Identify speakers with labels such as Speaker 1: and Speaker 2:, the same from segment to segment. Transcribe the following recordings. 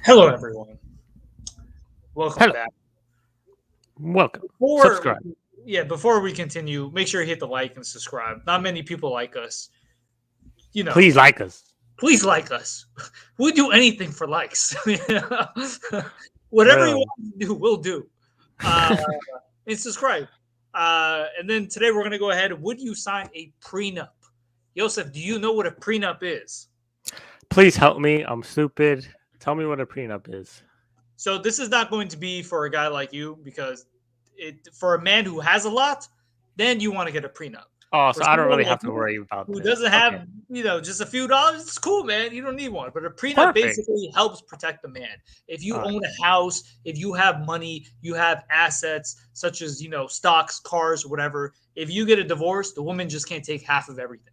Speaker 1: Hello, everyone. Welcome
Speaker 2: Hello.
Speaker 1: back.
Speaker 2: Welcome.
Speaker 1: Before,
Speaker 2: Subscribe.
Speaker 1: before we continue, make sure you hit the like and subscribe. Not many people like us. You know,
Speaker 2: Please like us.
Speaker 1: please like us. We'll do anything for likes. Whatever you
Speaker 2: Well,
Speaker 1: want to do, we'll do. Uh, and subscribe. And then today we're gonna go ahead. Would you sign a prenup? Joseph, do you know what a prenup is?
Speaker 2: please help me. I'm stupid. Tell me what a prenup is.
Speaker 1: So this is not going to be for a guy like you because for a man who has a lot, then you want to get a prenup.
Speaker 2: Oh,
Speaker 1: For
Speaker 2: so I don't
Speaker 1: someone
Speaker 2: really
Speaker 1: like
Speaker 2: have to
Speaker 1: you
Speaker 2: worry about
Speaker 1: who
Speaker 2: this.
Speaker 1: doesn't
Speaker 2: Okay.
Speaker 1: have, just a few dollars, it's cool, man. You don't need one. But a prenup
Speaker 2: Perfect.
Speaker 1: basically helps protect the man. If you
Speaker 2: All right.
Speaker 1: own a house, if you have money, you have assets such as, stocks, cars, whatever. If you get a divorce, the woman just can't take half of everything.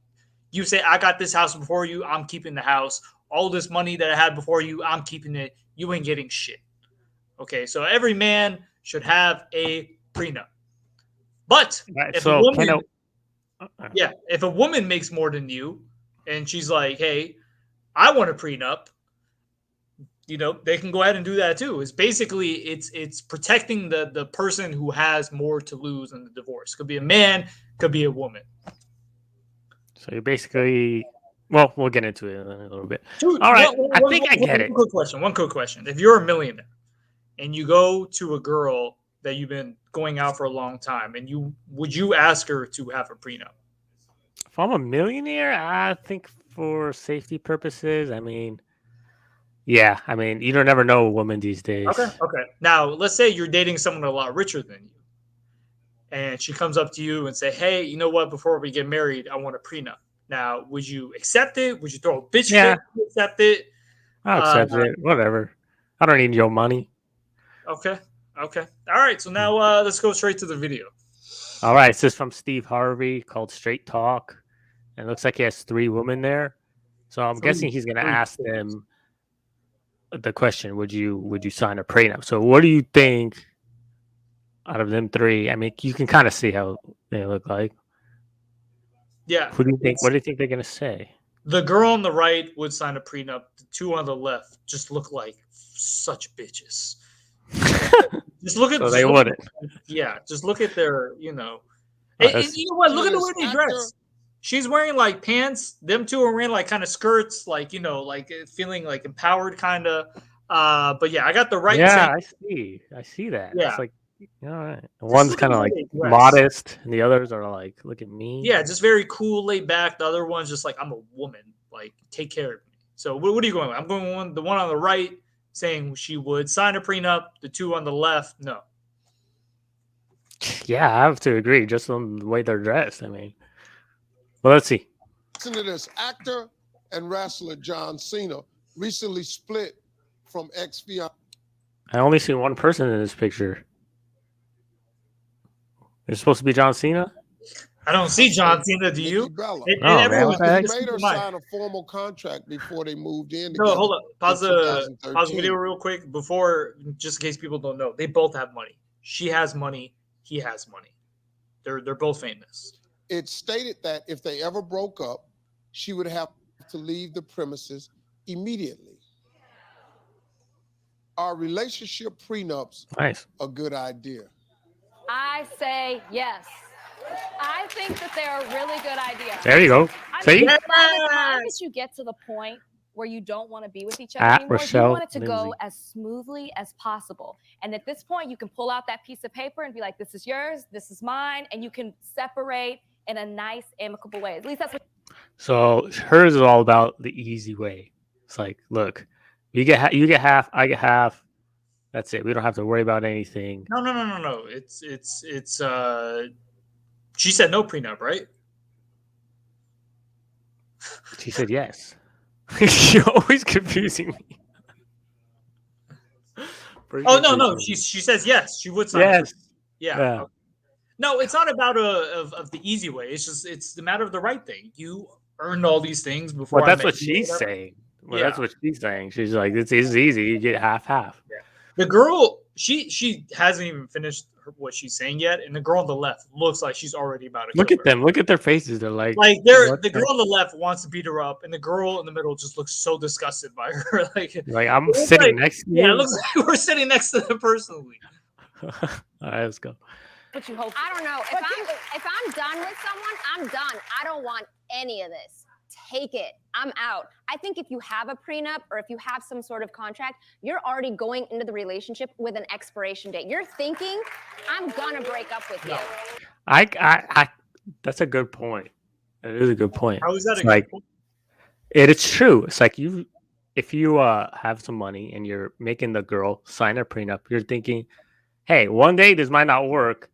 Speaker 1: You say, I got this house before you, I'm keeping the house. All this money that I had before you, I'm keeping it. You ain't getting shit. Okay, so every man should have a prenup. But
Speaker 2: All right.
Speaker 1: if a
Speaker 2: So can I?
Speaker 1: woman, yeah, if a woman makes more than you and she's like, hey, I want a prenup, they can go ahead and do that too. It's basically it's protecting the person who has more to lose in the divorce. Could be a man, could be a woman.
Speaker 2: So you're basically. Well, we'll get into it in a little bit.
Speaker 1: Dude,
Speaker 2: All right.
Speaker 1: one,
Speaker 2: I
Speaker 1: one,
Speaker 2: think
Speaker 1: one,
Speaker 2: I get
Speaker 1: one
Speaker 2: it.
Speaker 1: quick question. One quick question. If you're a millionaire and you go to a girl that you've been going out for a long time, and you ask her to have a prenup?
Speaker 2: If I'm a millionaire, I think for safety purposes, I mean, yeah. I mean, you don't ever know a woman these
Speaker 1: Okay,
Speaker 2: days.
Speaker 1: okay. Now, let's say you're dating someone a lot richer than you, and she comes up to you and say, "Hey, you know what? Before we get married, I want a prenup." Now, would you accept it? Would you throw a bitch fit
Speaker 2: Yeah,
Speaker 1: to accept it?
Speaker 2: I'll
Speaker 1: Uh,
Speaker 2: accept it. Whatever. I don't need your money.
Speaker 1: okay, okay. All right. So now let's go straight to the video.
Speaker 2: All right, this is from Steve Harvey called Straight Talk. And it looks like he has three women there. So I'm
Speaker 1: Three,
Speaker 2: guessing he's gonna
Speaker 1: three.
Speaker 2: ask them the question, would you sign a prenup? So what do you think out of them three? I mean, you can kind of see how they look like.
Speaker 1: Yeah,
Speaker 2: Who do you think? What
Speaker 1: it's
Speaker 2: do you think they're gonna say?
Speaker 1: the girl on the right would sign a prenup. The two on the left just look like such bitches. Just look at,
Speaker 2: So
Speaker 1: just
Speaker 2: they
Speaker 1: look
Speaker 2: wouldn't.
Speaker 1: at, yeah, just look at their,
Speaker 2: All right,
Speaker 1: and
Speaker 2: let's see.
Speaker 1: you know what? Look at the way
Speaker 3: This
Speaker 1: they
Speaker 3: actor.
Speaker 1: dress. She's wearing like pants. Them two are wearing like kind of skirts, like like feeling like empowered, kind of. But yeah, I got the right saying,
Speaker 2: Yeah, I see. I see that. It's
Speaker 1: yeah.
Speaker 2: like, all right.
Speaker 1: Just
Speaker 2: One's
Speaker 1: look at
Speaker 2: kind of
Speaker 1: the way
Speaker 2: like
Speaker 1: they dress.
Speaker 2: modest, and the others are like, look at me.
Speaker 1: Yeah, just very cool, laid back. The other one's just like, I'm a woman. Like, take care of me. So what are you going with? I'm going with the one on the right saying she would sign a prenup. The two on the left, no.
Speaker 2: Yeah, I have to agree. Just on the way they're dressed. I mean, well, let's see.
Speaker 3: Listen to this. Actor and wrestler John Cena recently split from ex-fiance
Speaker 2: I only see one person in this picture. It's supposed to be John Cena.
Speaker 1: I don't see John Cena. Do
Speaker 3: Nikki
Speaker 1: you?
Speaker 3: Bella.
Speaker 1: And
Speaker 2: No, man.
Speaker 1: everyone,
Speaker 2: What the
Speaker 3: He
Speaker 2: heck?
Speaker 1: just keep
Speaker 3: made her
Speaker 1: in mind.
Speaker 3: sign a formal contract before they moved in
Speaker 1: No,
Speaker 3: together
Speaker 1: hold up.
Speaker 3: in
Speaker 1: Pause the video
Speaker 3: 2013.
Speaker 1: real quick before, just in case people don't know. They both have money. She has money. He has money. They're both famous.
Speaker 3: It stated that if they ever broke up, she would have to leave the premises immediately. Are relationship prenups
Speaker 2: Nice.
Speaker 3: a good idea?
Speaker 4: I say yes. I think that they're a really good idea.
Speaker 2: There you go.
Speaker 4: I
Speaker 2: See?
Speaker 4: mean, by the time that you get to the point where you don't want to be with each other
Speaker 2: At
Speaker 4: anymore, you
Speaker 2: Rochelle
Speaker 4: want it to
Speaker 2: Lindsay.
Speaker 4: go as smoothly as possible. And at this point, you can pull out that piece of paper and be like, this is yours, this is mine, and you can separate in a nice, amicable way. At least that's what.
Speaker 2: So hers is all about the easy way. It's like, look, you get half, I get half. That's it. We don't have to worry about anything.
Speaker 1: No. It's she said no prenup, right?
Speaker 2: She said yes. You're always confusing me.
Speaker 1: Oh no. She says yes. She would sign a
Speaker 2: Yes.
Speaker 1: prenup. Yeah.
Speaker 2: Yeah.
Speaker 1: Okay. No, it's not about of the easy way. It's the matter of the right thing. You earned all these things before
Speaker 2: Well,
Speaker 1: I
Speaker 2: that's
Speaker 1: met
Speaker 2: what
Speaker 1: you. Or
Speaker 2: she's
Speaker 1: whatever.
Speaker 2: saying. Well,
Speaker 1: Yeah.
Speaker 2: that's what she's saying. She's like, this is easy. You get half.
Speaker 1: Yeah. The girl, she hasn't even finished what she's saying yet, and the girl on the left looks like she's already about to
Speaker 2: Look
Speaker 1: kill
Speaker 2: at
Speaker 1: her.
Speaker 2: them. Look at their faces. They're like,
Speaker 1: Like
Speaker 2: what
Speaker 1: the girl
Speaker 2: the-
Speaker 1: on the left wants to beat her up, and the girl in the middle just looks so disgusted by her. Like, it
Speaker 2: like I'm
Speaker 1: looks
Speaker 2: sitting
Speaker 1: like,
Speaker 2: next to
Speaker 1: yeah, it
Speaker 2: you.
Speaker 1: looks like we're sitting next to them personally.
Speaker 2: All right, let's go.
Speaker 4: But you hope.
Speaker 5: I don't know. If I'm done with someone, I'm done. I don't want any of this. Take it. I'm out. I think if you have a prenup or if you have some sort of contract, you're already going into the relationship with an expiration date. You're thinking, I'm gonna break up with you.
Speaker 2: I that's a good point. It is a good point.
Speaker 1: How is that
Speaker 2: It's
Speaker 1: a
Speaker 2: like
Speaker 1: good point?
Speaker 2: it's true. It's like if you have some money and you're making the girl sign a prenup, you're thinking, hey, one day this might not work,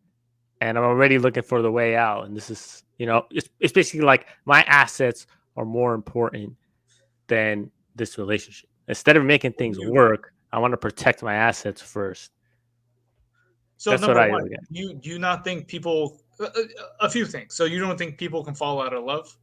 Speaker 2: and I'm already looking for the way out. And this is, it's basically like my assets are more important than this relationship. Instead of making things work, I want to protect my assets first.
Speaker 1: So
Speaker 2: That's
Speaker 1: number
Speaker 2: what I
Speaker 1: one,
Speaker 2: look at.
Speaker 1: do you not think people? A few things. So you don't think people can fall out of love?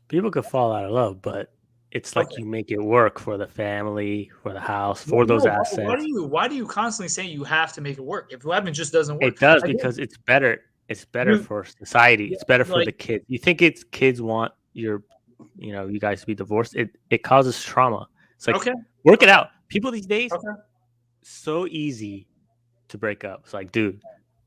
Speaker 2: People could fall out of love, but it's like
Speaker 1: Okay.
Speaker 2: you make it work for the family, for the house, for
Speaker 1: No,
Speaker 2: those assets.
Speaker 1: why do you constantly say you have to make it work? If weapon just doesn't work,
Speaker 2: It does
Speaker 1: I think
Speaker 2: because it's better. It's better
Speaker 1: You-
Speaker 2: for society. It's better for
Speaker 1: like-
Speaker 2: the kids. You think it's kids want you guys to be divorced. It causes trauma. It's like
Speaker 1: okay.
Speaker 2: work it out. People these days,
Speaker 1: Okay.
Speaker 2: so easy to break up. It's like, dude,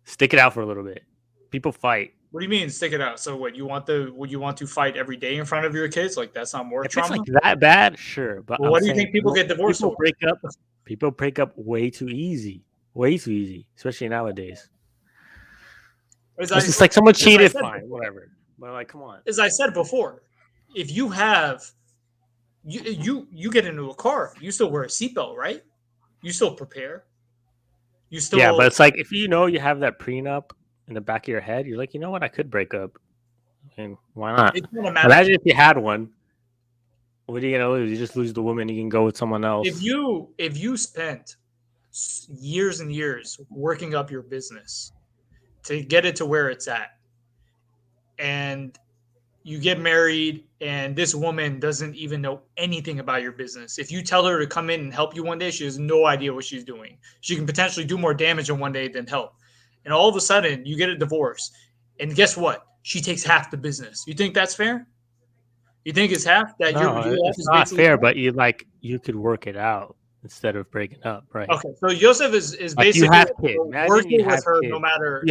Speaker 2: stick it out for a little bit. People fight.
Speaker 1: What do you mean stick it out? So what would you want to fight every day in front of your kids? Like that's not more
Speaker 2: If
Speaker 1: trauma?
Speaker 2: it's like that bad, sure. But
Speaker 1: Well,
Speaker 2: I'm
Speaker 1: what do you
Speaker 2: saying
Speaker 1: think people get divorced
Speaker 2: people
Speaker 1: over?
Speaker 2: break up. People break up way too easy. Way too easy, especially nowadays.
Speaker 1: As
Speaker 2: It's
Speaker 1: I-
Speaker 2: just like someone
Speaker 1: as I
Speaker 2: cheated,
Speaker 1: said
Speaker 2: fine,
Speaker 1: before-
Speaker 2: whatever. But like, come on.
Speaker 1: As I said before, if you have you get into a car, you still wear a seatbelt, right? You still prepare. You still
Speaker 2: Yeah, but it's like if you have that prenup in the back of your head, you're like, you know what, I could break up. And why not?
Speaker 1: it's gonna matter.
Speaker 2: Imagine if you had one. What are you gonna lose? You just lose the woman. You can go with someone else.
Speaker 1: If you spent years and years working up your business to get it to where it's at, and you get married and this woman doesn't even know anything about your business. If you tell her to come in and help you one day, she has no idea what she's doing. She can potentially do more damage in one day than help. And all of a sudden you get a divorce. And guess what? She takes half the business. You think that's fair? You think it's half that
Speaker 2: no,
Speaker 1: your life
Speaker 2: it's
Speaker 1: is
Speaker 2: not
Speaker 1: basically
Speaker 2: fair. But you could work it out instead of breaking up, right?
Speaker 1: okay. So Joseph is
Speaker 2: Like
Speaker 1: basically
Speaker 2: you have kids. Imagine
Speaker 1: working
Speaker 2: you
Speaker 1: with
Speaker 2: have
Speaker 1: her
Speaker 2: kids.
Speaker 1: no matter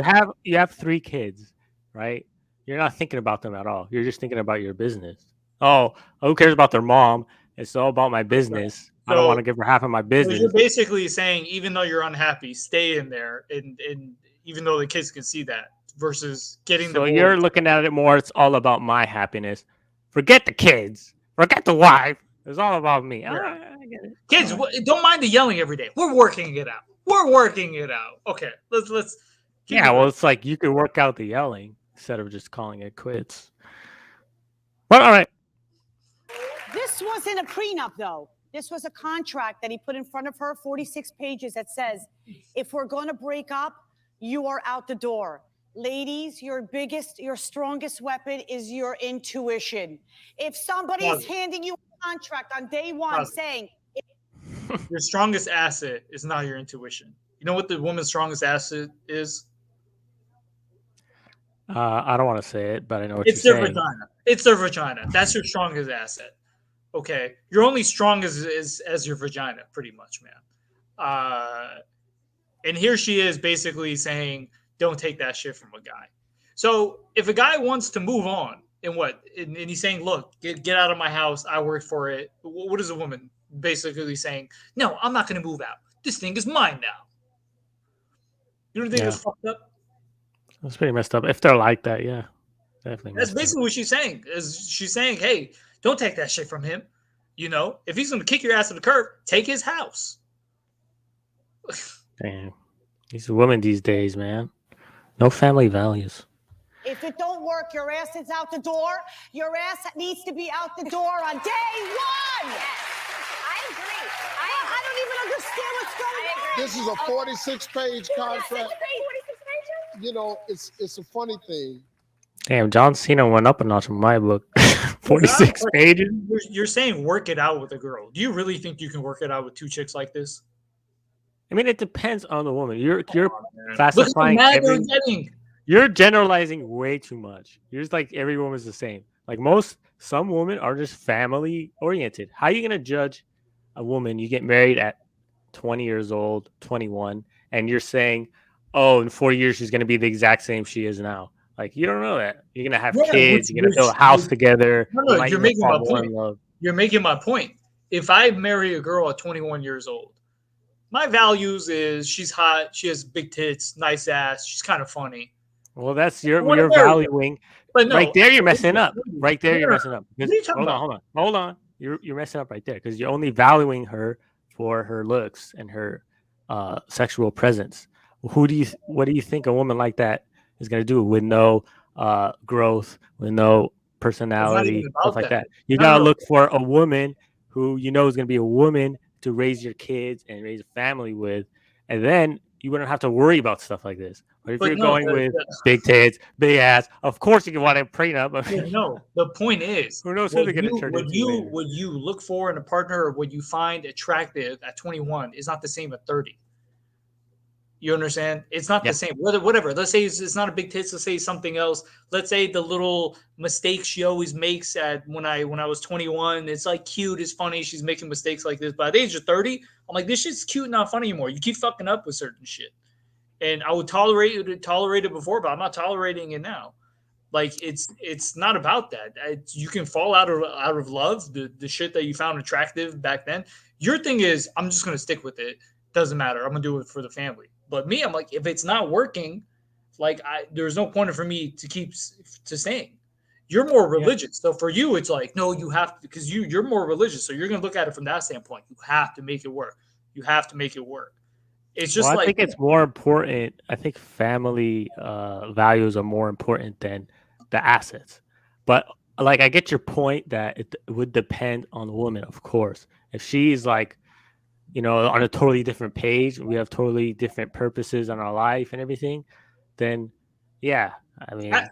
Speaker 2: You have 3 kids, right? You're not thinking about them at all. You're just thinking about your business. Oh, who cares about their mom? It's all about my business. I don't
Speaker 1: So-
Speaker 2: want to give her half of my
Speaker 1: So
Speaker 2: business.
Speaker 1: you're basically saying, even though you're unhappy, stay in there, and even though the kids can see that, versus getting
Speaker 2: So
Speaker 1: the
Speaker 2: you're looking at it more. It's all about my happiness. Forget the kids. Forget the wife. It's all about me.
Speaker 1: Yeah.
Speaker 2: All right, I get it.
Speaker 1: kids. Don't mind the yelling every day. We're working it out. We're working it out. Okay, let's. keep
Speaker 2: Yeah,
Speaker 1: it
Speaker 2: well, it's like you could work out the yelling instead of just calling it quits. Well, all right.
Speaker 6: This wasn't a prenup, though. This was a contract that he put in front of her, 46 pages, that says, if we're going to break up, you are out the door. Ladies, your strongest weapon is your intuition. If somebody is
Speaker 1: Positive.
Speaker 6: handing you a contract on day one
Speaker 1: Positive.
Speaker 6: saying,
Speaker 1: Your strongest asset is not your intuition. You know what the woman's strongest asset is?
Speaker 2: I don't want to say it, but I know what
Speaker 1: It's
Speaker 2: you're
Speaker 1: their
Speaker 2: saying.
Speaker 1: vagina. It's their vagina. That's your strongest asset. Okay, you're only strong as your vagina, pretty much, man. And here she is basically saying, "Don't take that shit from a guy." So if a guy wants to move on, and he's saying, "Look, get out of my house. I worked for it." What is a woman basically saying? No, I'm not going to move out. This thing is mine now. You don't think
Speaker 2: Yeah.
Speaker 1: it's fucked up?
Speaker 2: That's pretty messed up. If they're like that, yeah, definitely.
Speaker 1: That's
Speaker 2: messed up.
Speaker 1: basically what she's saying. She's saying, "Hey, don't take that shit from him. You know, if he's going to kick your ass to the curb, take his house."
Speaker 2: Damn, these women these days, man, no family values.
Speaker 6: if it don't work, your ass is out the door. Your ass needs to be out the door on day one.
Speaker 5: I agree.
Speaker 6: I don't even understand what's going on.
Speaker 3: This is a 46-page contract.
Speaker 5: 46 pages?
Speaker 3: You know, it's a funny thing.
Speaker 2: Damn, John Cena went up a notch in my book. 46 pages.
Speaker 1: You're saying work it out with a girl. Do you really think you can work it out with 2 chicks like this?
Speaker 2: I mean, it depends on the woman. You're
Speaker 1: Man. Look at how
Speaker 2: classifying
Speaker 1: mad they're
Speaker 2: every.
Speaker 1: getting.
Speaker 2: You're generalizing way too much. You're just like every woman's the same. Like some women are just family oriented. How are you gonna judge a woman? You get married at 20 years old, 21, and you're saying, "Oh, in 4 years she's gonna be the exact same she is now." Like you don't know that. You're gonna have
Speaker 1: Yeah,
Speaker 2: kids. You're gonna build a house together.
Speaker 1: no,
Speaker 2: You
Speaker 1: no,
Speaker 2: might
Speaker 1: you're
Speaker 2: even
Speaker 1: making
Speaker 2: fall
Speaker 1: my
Speaker 2: more
Speaker 1: point.
Speaker 2: in love.
Speaker 1: You're making my point. If I marry a girl at 21 years old, my values is she's hot, she has big tits, nice ass, she's kind of funny.
Speaker 2: Well, that's
Speaker 1: I want to
Speaker 2: you're
Speaker 1: marry her.
Speaker 2: valuing
Speaker 1: But
Speaker 2: right
Speaker 1: no,
Speaker 2: there. You're
Speaker 1: at
Speaker 2: messing
Speaker 1: age
Speaker 2: up.
Speaker 1: 30,
Speaker 2: Right there,
Speaker 1: no,
Speaker 2: you're
Speaker 1: no, no.
Speaker 2: messing up.
Speaker 1: What
Speaker 2: Because
Speaker 1: are you talking about?
Speaker 2: hold on. You're messing up right there because you're only valuing her for her looks and her sexual presence. What do you think a woman like that is going to do with no growth, with no
Speaker 1: It's not even
Speaker 2: personality, stuff
Speaker 1: about
Speaker 2: like
Speaker 1: that.
Speaker 2: that? You
Speaker 1: No, no,
Speaker 2: gotta
Speaker 1: no.
Speaker 2: look for a woman who you know is going to be a woman to raise your kids and raise a family with, and then you wouldn't have to worry about stuff like this. But if
Speaker 1: But
Speaker 2: you're
Speaker 1: no,
Speaker 2: going with big tits, big ass, of course you can want a prenup. I
Speaker 1: but
Speaker 2: mean,
Speaker 1: no. The point is,
Speaker 2: who knows who they're going to turn into later?
Speaker 1: what you look for in a partner or what you find attractive at 21 is not the same at 30. You understand? It's not
Speaker 2: Yeah.
Speaker 1: the same. Whatever. Let's say it's not a big tits. Let's say something else. Let's say the little mistakes she always makes at when I was 21. It's like cute. It's funny. She's making mistakes like this. By the age of 30, I'm like, this shit's cute, not funny anymore. You keep fucking up with certain shit. And I would tolerate it before, but I'm not tolerating it now. Like it's not about that. You can fall out of love, the shit that you found attractive back then. Your thing is, I'm just gonna stick with it. Doesn't matter. I'm gonna do it for the family. But me, I'm like, if it's not working, like there's no point for me to keep to staying. You're more religious, so for you, it's like no, you have to because you're more religious, so you're gonna look at it from that standpoint. You have to make it work. You have to make it work. It's
Speaker 2: Well,
Speaker 1: just
Speaker 2: I
Speaker 1: like
Speaker 2: think it's more important. I think family values are more important than the assets. But like, I get your point that it would depend on the woman, of course. If she's like, on a totally different page, we have totally different purposes on our life and everything, then yeah, I mean, you have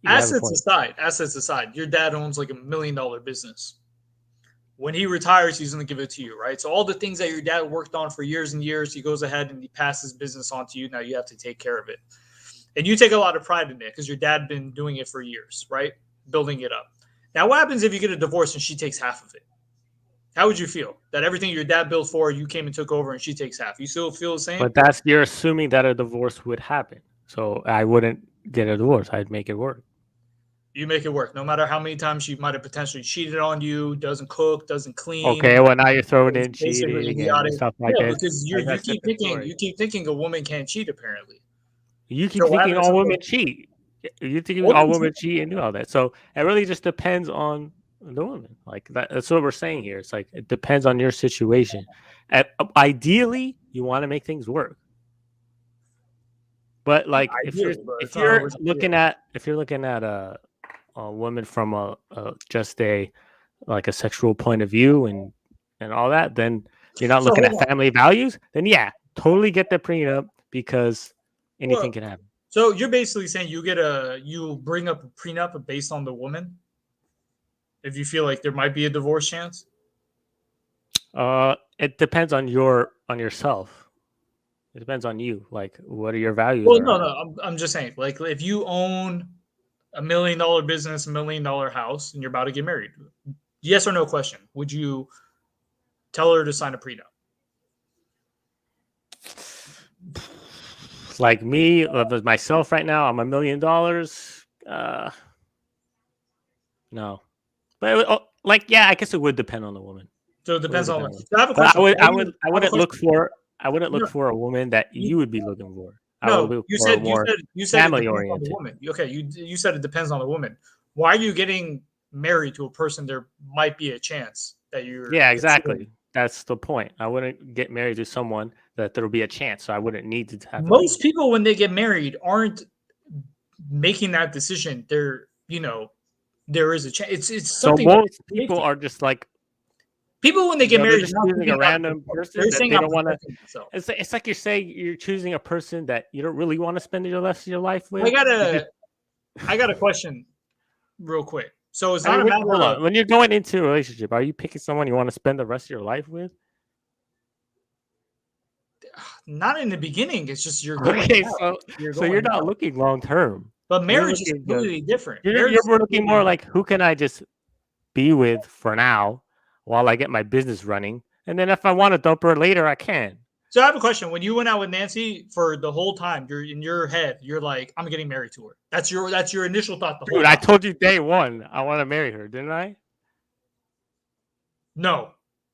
Speaker 2: a
Speaker 1: assets
Speaker 2: point.
Speaker 1: aside. Assets aside, your dad owns like $1 million business. When he retires, he's going to give it to you, right? So all the things that your dad worked on for years and years, he goes ahead and he passes business on to you. Now you have to take care of it. And you take a lot of pride in it because your dad been doing it for years, right? Building it up. Now, what happens if you get a divorce and she takes half of it? How would you feel that everything your dad built for you came and took over and she takes half? You still feel the same?
Speaker 2: But you're assuming that a divorce would happen. So I wouldn't get a divorce. I'd make it work.
Speaker 1: You make it work, no matter how many times she might have potentially cheated on you, doesn't cook, doesn't clean.
Speaker 2: Okay, well now you're throwing in
Speaker 1: Basically
Speaker 2: cheating and
Speaker 1: idiotic.
Speaker 2: stuff like
Speaker 1: Yeah,
Speaker 2: this.
Speaker 1: because
Speaker 2: Like, that's different
Speaker 1: you
Speaker 2: story.
Speaker 1: keep thinking a woman can't cheat. Apparently,
Speaker 2: You keep
Speaker 1: so what
Speaker 2: thinking
Speaker 1: happens?
Speaker 2: all women cheat. You think all women cheat and do all that. So it really just depends on the woman. Like that's what we're saying here. It's like it depends on your situation. Ideally, you want to make things work. But like
Speaker 1: Ideally, but
Speaker 2: if
Speaker 1: it's not
Speaker 2: you're
Speaker 1: always
Speaker 2: looking at a woman from just a like a sexual point of view and all that, then you're not
Speaker 1: So
Speaker 2: looking
Speaker 1: hold
Speaker 2: at
Speaker 1: on.
Speaker 2: family values. Then yeah, totally get the prenup because anything
Speaker 1: Well,
Speaker 2: can happen.
Speaker 1: so you're basically saying you bring up a prenup based on the woman if you feel like there might be a divorce chance.
Speaker 2: It depends on yourself. It depends on you. Like, what are your values?
Speaker 1: Well, no, I'm just saying, like, if you own $1 million business, $1 million house, and you're about to get married, yes or no question, would you tell her to sign a prenup?
Speaker 2: Like me, with myself right now, I'm $1 million. No, but yeah, I guess it would depend on the woman.
Speaker 1: So it depends on.
Speaker 2: So
Speaker 1: I have a
Speaker 2: but
Speaker 1: question.
Speaker 2: I wouldn't look for a woman that you would be looking for. I would
Speaker 1: No,
Speaker 2: look
Speaker 1: you
Speaker 2: for a
Speaker 1: said
Speaker 2: more
Speaker 1: it
Speaker 2: family
Speaker 1: depends on the
Speaker 2: oriented.
Speaker 1: woman. Okay, you said it depends on the woman. Why are you getting married to a person there might be a chance that you're
Speaker 2: Yeah,
Speaker 1: considering?
Speaker 2: exactly. That's the point. I wouldn't get married to someone that there'll be a chance, so I wouldn't need to have a prenup.
Speaker 1: Most people when they get married aren't making that decision. There is a chance. It's
Speaker 2: So
Speaker 1: something
Speaker 2: most
Speaker 1: that
Speaker 2: people are just like
Speaker 1: people when they get
Speaker 2: they're
Speaker 1: married,
Speaker 2: just
Speaker 1: they're not
Speaker 2: choosing a
Speaker 1: thinking about
Speaker 2: random person
Speaker 1: they're
Speaker 2: that
Speaker 1: saying
Speaker 2: they
Speaker 1: I'm
Speaker 2: don't want to.
Speaker 1: protecting myself.
Speaker 2: It's like you're saying you're choosing a person that you don't really want to spend the rest of your life with.
Speaker 1: I got a question real quick. So it's
Speaker 2: I
Speaker 1: not
Speaker 2: mean,
Speaker 1: a matter
Speaker 2: hold
Speaker 1: of
Speaker 2: on. When you're going into a relationship, are you picking someone you want to spend the rest of your life with?
Speaker 1: Not in the beginning. It's just you're going
Speaker 2: Okay,
Speaker 1: out.
Speaker 2: so you're not looking long term.
Speaker 1: But
Speaker 2: You're
Speaker 1: marriage is
Speaker 2: looking
Speaker 1: completely different.
Speaker 2: You're
Speaker 1: Marriage
Speaker 2: you're
Speaker 1: is
Speaker 2: more looking
Speaker 1: completely
Speaker 2: more
Speaker 1: different.
Speaker 2: like who can I just be with for now while I get my business running, and then if I want to dump her later, I can.
Speaker 1: So I have a question. When you went out with Nancy for the whole time, you're in your head, you're like, I'm getting married to her. That's your initial thought the whole
Speaker 2: Dude, I
Speaker 1: time.
Speaker 2: told you day one I want to marry her, didn't I?
Speaker 1: No.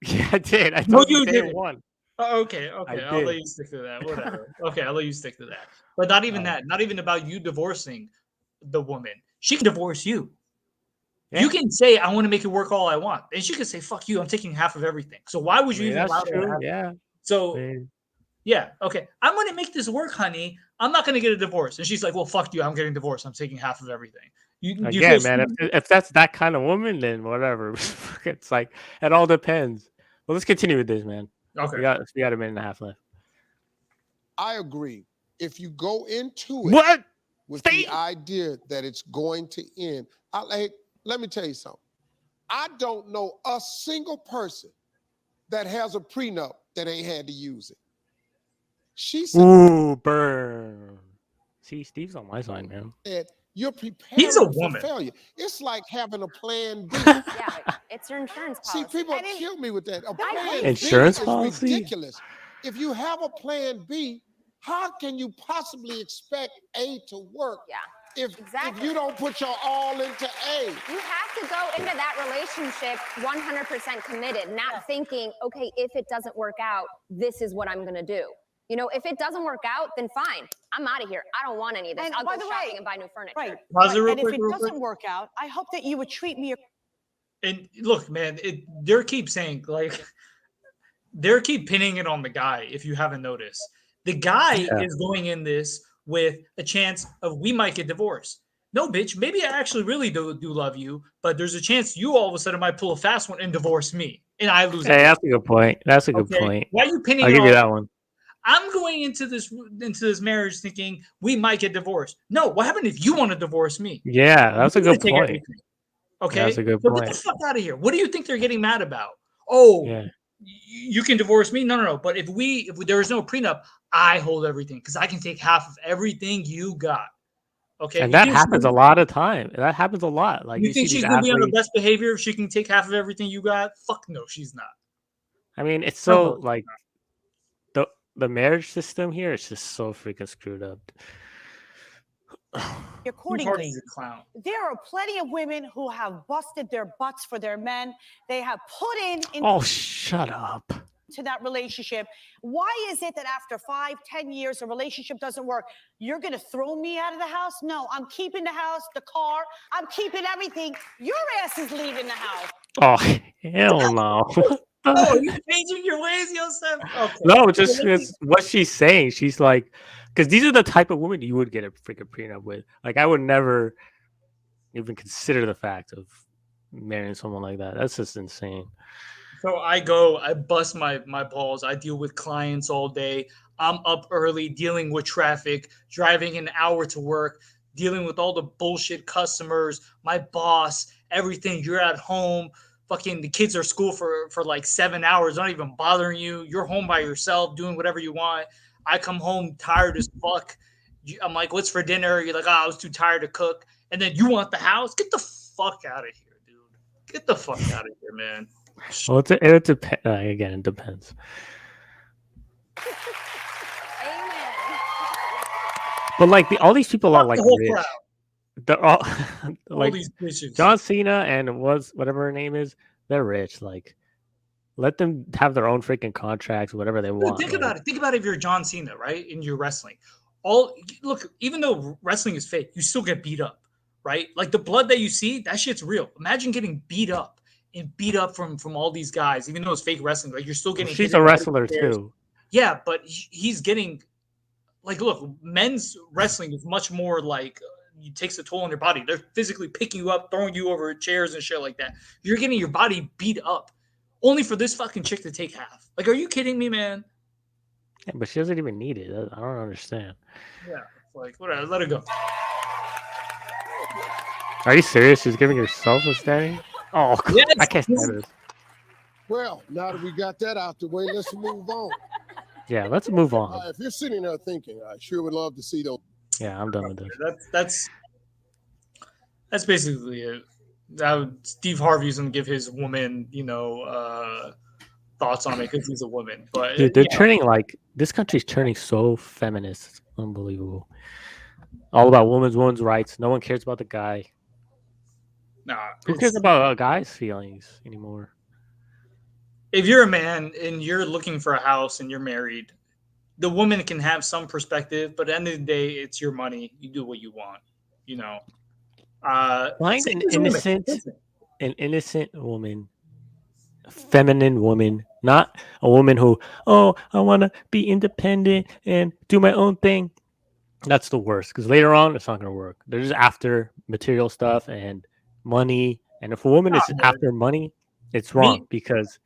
Speaker 2: Yeah, I did. I
Speaker 1: No,
Speaker 2: told you
Speaker 1: you
Speaker 2: day
Speaker 1: didn't.
Speaker 2: one.
Speaker 1: Okay.
Speaker 2: I
Speaker 1: I'll let
Speaker 2: did.
Speaker 1: you stick to that. Whatever. Okay, I'll let you stick to that. But not even that. Not even about you divorcing the woman. She can divorce you.
Speaker 2: Yeah.
Speaker 1: You can say, I want to make it work all I want. And she can say, fuck you, I'm taking half of everything. So why would
Speaker 2: I
Speaker 1: you
Speaker 2: mean,
Speaker 1: even
Speaker 2: that's
Speaker 1: allow that to
Speaker 2: true.
Speaker 1: happen?
Speaker 2: Yeah.
Speaker 1: So
Speaker 2: I mean,
Speaker 1: yeah, okay. I'm gonna make this work, honey. I'm not gonna get a divorce. And she's like, well, fuck you. I'm getting divorced. I'm taking half of everything. You feel
Speaker 2: again, man, if that's that kind of woman, then whatever. It's like it all depends. Well, let's continue with this, man.
Speaker 1: okay.
Speaker 2: We got a minute and a half left.
Speaker 3: I agree. If you go into it
Speaker 2: What?
Speaker 3: with
Speaker 2: Steve?
Speaker 3: the idea that it's going to end, let me tell you something. I don't know a single person that has a prenup that ain't had to use it. She said,
Speaker 2: Ooh, burn. See, Steve's on my side, man.
Speaker 3: you're
Speaker 1: He's
Speaker 3: preparing
Speaker 1: a
Speaker 3: for
Speaker 1: woman.
Speaker 3: failure. It's like having a plan B.
Speaker 5: Yeah, it's your insurance policy.
Speaker 3: See, people kill me with that. A plan
Speaker 2: Insurance
Speaker 3: B is
Speaker 2: policy?
Speaker 3: ridiculous. If you have a plan B, how can you possibly expect A to work if you don't put your all into A?
Speaker 5: You have to go into that relationship 100% committed, not thinking, okay, if it doesn't work out, this is what I'm going to do. You know, if it doesn't work out, then fine. I'm out of here. I don't want any of this.
Speaker 6: And
Speaker 5: I'll
Speaker 6: by
Speaker 5: go
Speaker 6: the
Speaker 5: shopping
Speaker 6: way-
Speaker 5: and buy new furniture.
Speaker 6: Right.
Speaker 1: Pause it real
Speaker 6: And if
Speaker 1: quick,
Speaker 6: it
Speaker 1: real
Speaker 6: doesn't
Speaker 1: quick.
Speaker 6: work out, I hope that you would treat me.
Speaker 1: And look, man, they keep saying like they keep pinning it on the guy. If you haven't noticed, the guy is going in this with a chance of we might get divorced. No, bitch. Maybe I actually really do love you, but there's a chance you all of a sudden might pull a fast one and divorce me, and I lose.
Speaker 2: Hey, that's a good point. That's a good point.
Speaker 1: Why are you pinning
Speaker 2: I'll
Speaker 1: it
Speaker 2: give you
Speaker 1: on?
Speaker 2: that one.
Speaker 1: I'm going into this marriage thinking we might get divorced. No, what happened if you want to divorce me?
Speaker 2: Yeah, that's a
Speaker 1: You're gonna
Speaker 2: good
Speaker 1: take
Speaker 2: point.
Speaker 1: everything. Okay,
Speaker 2: Yeah, that's a good
Speaker 1: so
Speaker 2: point.
Speaker 1: get the fuck out of here. What do you think they're getting mad about? Oh,
Speaker 2: Yeah.
Speaker 1: you can divorce me? No. But if there is no prenup, I hold everything because I can take half of everything you got. Okay,
Speaker 2: And that happens a lot of time. That happens a lot. Like
Speaker 1: You
Speaker 2: you
Speaker 1: think
Speaker 2: see
Speaker 1: she's
Speaker 2: these
Speaker 1: gonna be on the
Speaker 2: athletes.
Speaker 1: best behavior if she can take half of everything you got? Fuck no, she's not.
Speaker 2: I mean, it's
Speaker 1: No,
Speaker 2: so
Speaker 1: she's
Speaker 2: like the marriage system here is just so freaking screwed up.
Speaker 6: Accordingly,
Speaker 1: Steve Harvey's a clown.
Speaker 6: there are plenty of women who have busted their butts for their men. They have put in
Speaker 2: Oh, shut up.
Speaker 6: to that relationship. Why is it that after 5-10 years a relationship doesn't work, you're gonna throw me out of the house? No, I'm keeping the house, the car, I'm keeping everything. Your ass is leaving the house.
Speaker 2: Oh, hell no.
Speaker 1: Oh, you changing your ways, Yosef? Okay.
Speaker 2: No, just because what she's saying. She's like, because these are the type of women you would get a freaking prenup with. Like, I would never even consider the fact of marrying someone like that. That's just insane.
Speaker 1: So I bust my balls. I deal with clients all day. I'm up early, dealing with traffic, driving an hour to work, dealing with all the bullshit customers, my boss, everything. You're at home. Fucking the kids are at school for like 7 hours, not even bothering you. You're home by yourself, doing whatever you want. I come home tired as fuck. I'm like, what's for dinner? You're like, oh, I was too tired to cook. And then you want the house? Get the fuck out of here, dude. Get the fuck out of here, man.
Speaker 2: Well, it depends. Again, it depends. But like all these people are like
Speaker 1: the whole
Speaker 2: rich.
Speaker 1: crowd.
Speaker 2: They're all
Speaker 1: All
Speaker 2: like
Speaker 1: these bitches.
Speaker 2: John Cena and whatever her name is. They're rich. Like, let them have their own freaking contracts, whatever they want.
Speaker 1: Think about it. Think about if you're John Cena, right? And you're wrestling. Look, even though wrestling is fake, you still get beat up, right? Like the blood that you see, that shit's real. Imagine getting beat up from all these guys, even though it's fake wrestling. Like you're still getting.
Speaker 2: She's a wrestler too.
Speaker 1: Yeah, but he's getting. Like, look, men's wrestling is much more like it takes a toll on your body. They're physically picking you up, throwing you over chairs and shit like that. You're getting your body beat up, only for this fucking chick to take half. Like, are you kidding me, man?
Speaker 2: Yeah, but she doesn't even need it. I don't understand.
Speaker 1: Yeah, like whatever. Let it go.
Speaker 2: Are you serious? She's giving herself a standing? Oh,
Speaker 1: Yes.
Speaker 2: I can't stand this.
Speaker 3: Well, now that we got that out the way, let's move on.
Speaker 2: Yeah, let's move on.
Speaker 3: If you're sitting there thinking, I sure would love to see those.
Speaker 2: Yeah, I'm done with this.
Speaker 1: That's basically it. Steve Harvey's gonna give his woman, thoughts on it because he's a woman. But
Speaker 2: Dude, they're turning like this country's turning so feminist. It's unbelievable. All about women's rights. No one cares about the guy.
Speaker 1: nah,
Speaker 2: Who cares about a guy's feelings anymore?
Speaker 1: if you're a man and you're looking for a house and you're married, the woman can have some perspective, but at the end of the day, it's your money. You do what you want. You know.
Speaker 2: Find
Speaker 1: Same
Speaker 2: an
Speaker 1: as women.
Speaker 2: innocent woman, a feminine woman, not a woman who, oh, I want to be independent and do my own thing. That's the worst because later on, it's not going to work. They're just after material stuff and money. And if a woman is after money, it's wrong because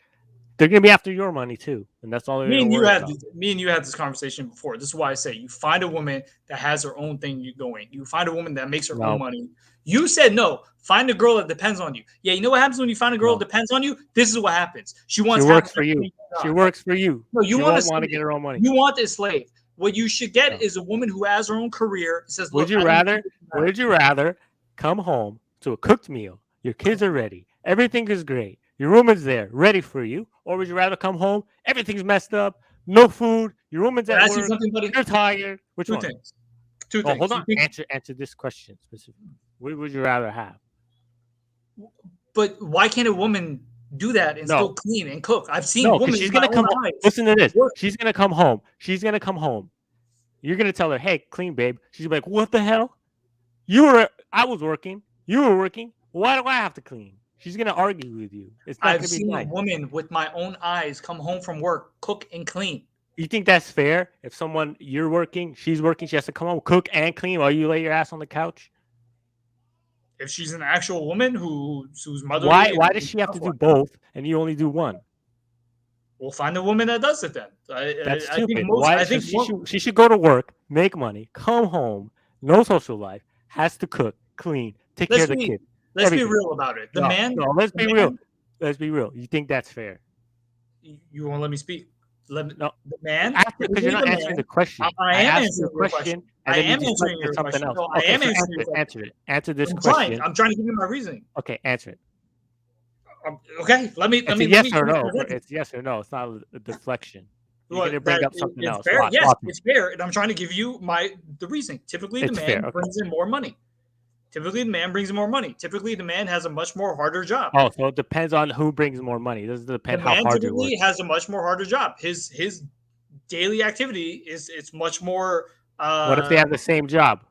Speaker 2: they're going to be after your money too. And that's all they're going to worry about.
Speaker 1: Me and you had this conversation before. This is why I say you find a woman that has her own thing going. You find a woman that makes her own money. You said no. Find a girl that depends on you. Yeah, you know what happens when you find a girl that depends on you? This is what happens. She works
Speaker 2: for you. She works for you.
Speaker 1: No, you
Speaker 2: want to get her own money.
Speaker 1: You want a slave. What you should get is a woman who has her own career. Says,
Speaker 2: would you rather come home to a cooked meal? Your kids are ready. Everything is great. Your woman's there, ready for you. Or would you rather come home? Everything's messed up. No food. Your woman's at work. You're tired. Which one?
Speaker 1: Two things.
Speaker 2: Hold on. Answer this question specifically. What would you rather have?
Speaker 1: But why can't a woman do that and still clean and cook? I've seen women.
Speaker 2: She's gonna come home. Listen to this. She's gonna come home. You're gonna tell her, "Hey, clean, babe." She's gonna be like, "What the hell? I was working. You were working. Why do I have to clean?" She's gonna argue with you. It's not
Speaker 1: I've
Speaker 2: gonna be
Speaker 1: seen
Speaker 2: nice.
Speaker 1: a woman with my own eyes come home from work, cook and clean.
Speaker 2: You think that's fair? If you're working, she's working, she has to come home, cook and clean while you lay your ass on the couch?
Speaker 1: If she's an actual woman whose mother,
Speaker 2: why does she have to do both and you only do one?
Speaker 1: We'll find a woman that does it then.
Speaker 2: That's stupid. She should go to work, make money, come home, no social life, has to cook, clean, take care of the kid.
Speaker 1: Let's be real about it.
Speaker 2: Let's be real. Let's be real. You think that's fair?
Speaker 1: You won't let me speak. The man,
Speaker 2: because you're not answering the question.
Speaker 1: I am answering your question. I am answering your question. No, I am answering your question.
Speaker 2: Answer it. Answer this question.
Speaker 1: I'm trying to give you my reasoning.
Speaker 2: Okay, answer it.
Speaker 1: Okay, let me.
Speaker 2: Yes or no. It's yes or no. It's not a deflection. You're going to bring up something else.
Speaker 1: Fair. Yes, it's fair, and I'm trying to give you the reasoning. Typically, the man brings in more money. Typically, the man brings more money. Typically, the man has a much more harder job.
Speaker 2: Oh, so it depends on who brings more money. It doesn't depend how hard you work.
Speaker 1: Typically has a much more harder job. His daily activity it's much more.
Speaker 2: What if they have the same job?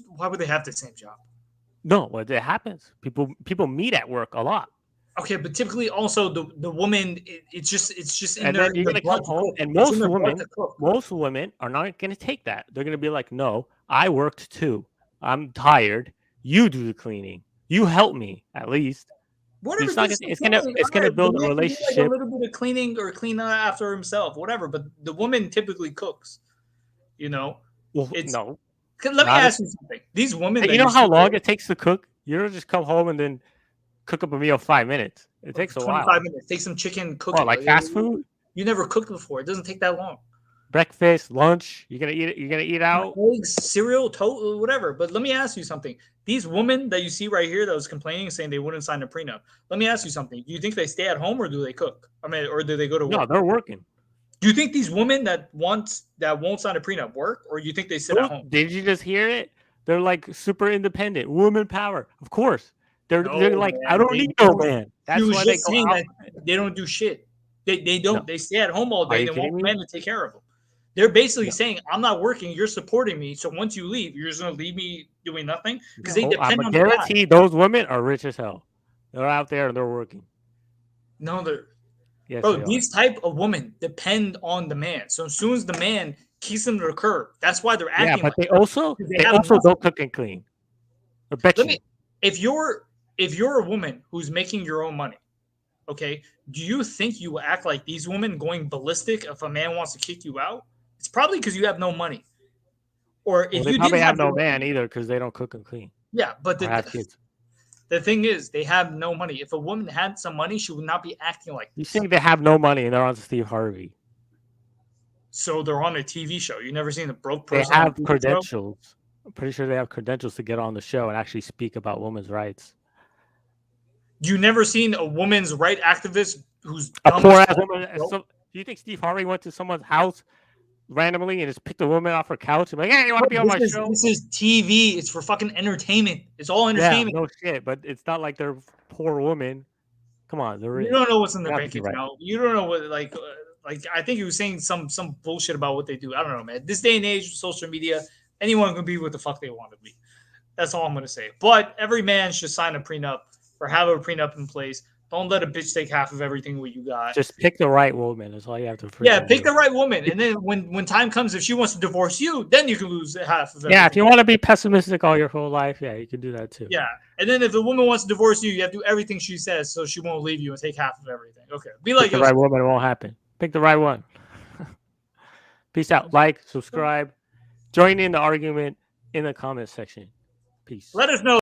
Speaker 1: Why would they have the same job?
Speaker 2: No, well, it happens. People meet at work a lot.
Speaker 1: Okay, but typically also the woman, it's just in
Speaker 2: and
Speaker 1: their.
Speaker 2: Then you're gonna come home, and most women are not gonna take that. They're gonna be like, "No, I worked too. I'm tired. You do the cleaning. You help me at least."
Speaker 1: Whatever.
Speaker 2: It's gonna build a relationship.
Speaker 1: Like a little bit of cleaning or clean after himself, whatever. But the woman typically cooks. You know.
Speaker 2: Well, no.
Speaker 1: Let me ask you something. These women.
Speaker 2: Hey, you know how long it takes to cook? You don't just come home and then cook up a meal 5 minutes. It takes a while.
Speaker 1: 25 minutes. Take some chicken, cook it.
Speaker 2: Like fast food?
Speaker 1: You never cooked before. It doesn't take that long.
Speaker 2: Breakfast, lunch. You're gonna eat out.
Speaker 1: Eggs, cereal, toast, whatever. But let me ask you something. These women that you see right here that was complaining, saying they wouldn't sign a prenup. Let me ask you something. Do you think they stay at home or do they cook? Or do they go to work?
Speaker 2: No, they're working.
Speaker 1: Do you think these women that won't sign a prenup work, or do you think they sit at home?
Speaker 2: Did you just hear it? They're like super independent, woman power. Of course, they're like, man, I don't need no man. That's why they go out.
Speaker 1: They don't do shit. They don't. No. They stay at home all day. They want men to take care of them. They're basically saying, "I'm not working. You're supporting me. So once you leave, you're just gonna leave me doing nothing." Because they depend on. I
Speaker 2: guarantee those women are rich as hell. They're out there and they're working.
Speaker 1: No, they're. Yes, bro, these type of women depend on the man. So as soon as the man keeps them to the curb, that's why they're acting.
Speaker 2: Yeah, but they also don't cook and clean. I bet you.
Speaker 1: If you're a woman who's making your own money, okay, do you think you will act like these women going ballistic if a man wants to kick you out? It's probably because you have no money. Or if
Speaker 2: you probably have no man either because they don't cook and clean.
Speaker 1: Yeah, but
Speaker 2: have kids.
Speaker 1: The thing is, they have no money. If a woman had some money, she would not be acting like this.
Speaker 2: You think they have no money and they're on Steve Harvey?
Speaker 1: So they're on a TV show. You never seen a broke
Speaker 2: They
Speaker 1: person on a
Speaker 2: have
Speaker 1: TV show?
Speaker 2: credentials. I'm pretty sure they have credentials to get on the show and actually speak about women's rights.
Speaker 1: You never seen a woman's right activist who's
Speaker 2: A
Speaker 1: dumb
Speaker 2: poor
Speaker 1: as
Speaker 2: ass
Speaker 1: fuck?
Speaker 2: woman. Do you think Steve Harvey went to someone's house randomly and just picked a woman off her couch and like, hey, you want to be on my show?
Speaker 1: This is TV. It's for fucking entertainment. It's all
Speaker 2: Yeah,
Speaker 1: entertainment.
Speaker 2: no shit, but it's not like they're poor women. Come on, they're
Speaker 1: You
Speaker 2: rich.
Speaker 1: don't know what's in their
Speaker 2: Not
Speaker 1: bank
Speaker 2: to be right.
Speaker 1: account. You don't know what like I think he was saying some bullshit about what they do. I don't know, man. This day and age with social media, anyone can be what the fuck they want to be. That's all I'm gonna say. But every man should sign a prenup or have a prenup in place. Don't let a bitch take half of everything what you got.
Speaker 2: Just pick the right woman. That's all you have to.
Speaker 1: Yeah,
Speaker 2: freaking
Speaker 1: pick
Speaker 2: do.
Speaker 1: the right woman, and then when time comes, if she wants to divorce you, then you can lose half of everything.
Speaker 2: Yeah, if you want to be pessimistic all your whole life, yeah, you can do that too.
Speaker 1: Yeah, and then if the woman wants to divorce you, you have to do everything she says, so she won't leave you and take half of everything. Okay, be like
Speaker 2: Pick the right woman, it won't happen. Pick the right one. Peace out. Like, subscribe, join in the argument in the comment section. Peace.
Speaker 1: Let us know.